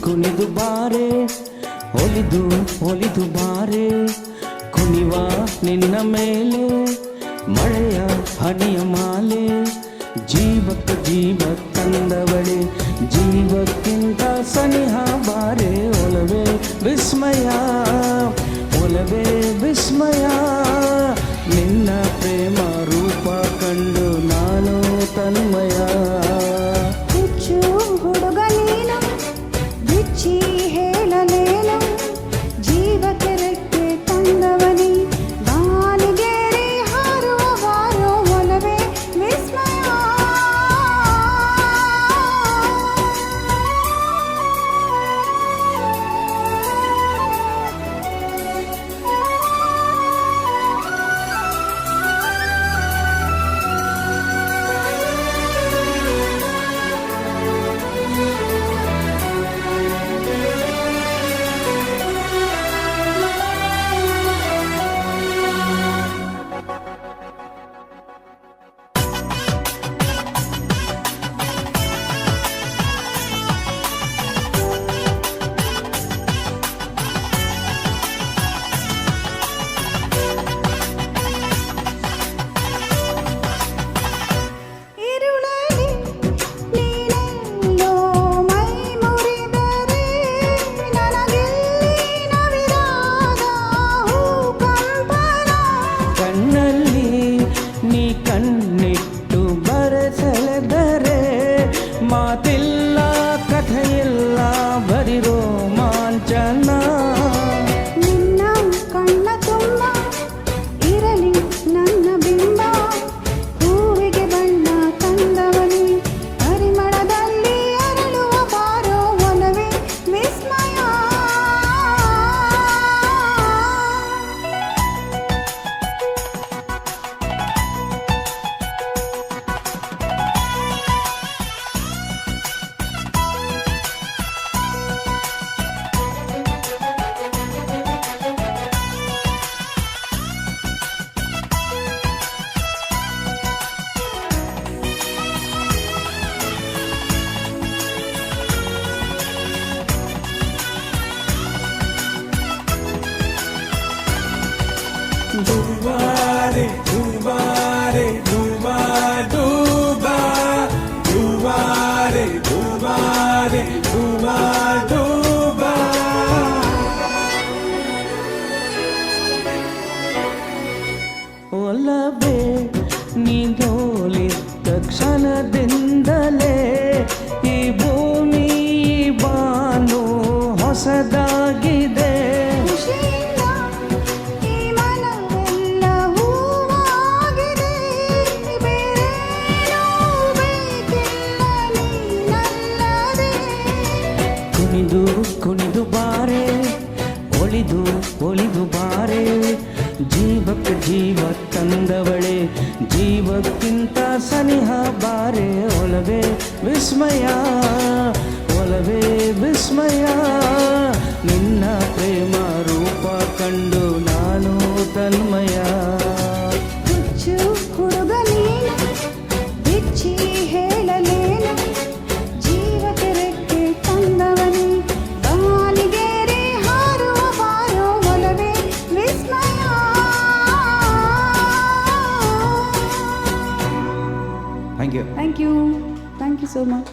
ಕುಣಿದು ಬಾರೆ ಒಲಿದು ಬಾರೆ ಕುಣಿವ ನಿನ್ನ ಮೇಲೆ ಮಳೆಯ ಹನಿಯ ಮಾಲೆ ಜೀವಕ್ಕೆ ಜೀವ ತಂದವಳೆ ಜೀವಕ್ಕಿಂತ ಸನಿಹ ಬಾರೆ ಒಲವೇ ವಿಸ್ಮಯ ನಿನ್ನ ಪ್ರೇಮ ರೂಪ ಕಂಡು ನಾನು ತನ್ಮಯ ಹುಚ್ಚು ಹುಡುಗ ನೀನು ಬಿಚ್ಚಿ ಹೇಳಲೇನು ಜೀವಕ್ಕೆ ರೆಕ್ಕೆ ತಂದವನಿ ಬಾನಿಗೇರಿ ಹಾರುವ ಬಾರೋ ಒಲವೇ ವಿಸ್ಮಯ ಕಣ್ಣಿಟ್ಟು ಬರೆಸೆಳೆದರೆ ಮಾತಿಲ್ಲ ಕಥೆಯಿಲ್ಲ ಬರಿ ರೋಮಾಂಚನ ನಿನ್ನ ಕಣ್ಣ ತುಂಬ ಇರಲಿ ನನ್ನ ಬಿಂಬ ಹೂವಿಗೆ ಬಣ್ಣ ತಂದವನಿ ಪರಿಮಳದಲ್ಲಿ ಅರಳುವ ಬಾರೋ ಒಲವೇ ವಿಸ್ಮಯ Dubare, dubare, duba, duba, dubare, dubare, duba, duba. ಒಲವೇ ನೀದೋಲಿದ್ದ ಕ್ಷಣದಿಂದಲೇ ಈ ಭೂಮಿ ಬಾನು ಹೊಸದಾಗಿದೆ ಕುಣಿದು ಬಾರೆ ಒಲಿದು ಬಾರೆ ಜೀವಕ್ಕೆ ಜೀವ ತಂದವಳೆ ಜೀವಕ್ಕಿಂತ ಸನಿಹ ಬಾರೆ ಒಲವೇ ವಿಸ್ಮಯ ನಿನ್ನ ಪ್ರೇಮ ರೂಪ ಕಂಡು ನಾನು ತನ್ಮಯ ಹುಚ್ಚು ಹುಡುಗ ನೀನು ಬಿಚ್ಚಿ ಹೇಳಲೇನು ಜೀವಕ್ಕೆ ರೆಕ್ಕೆ ತಂದವನಿ ಬಾನಿಗೇರಿ ಹಾರುವ ಬಾರೋ ಒಲವೇ ವಿಸ್ಮಯ thank you thank you so much.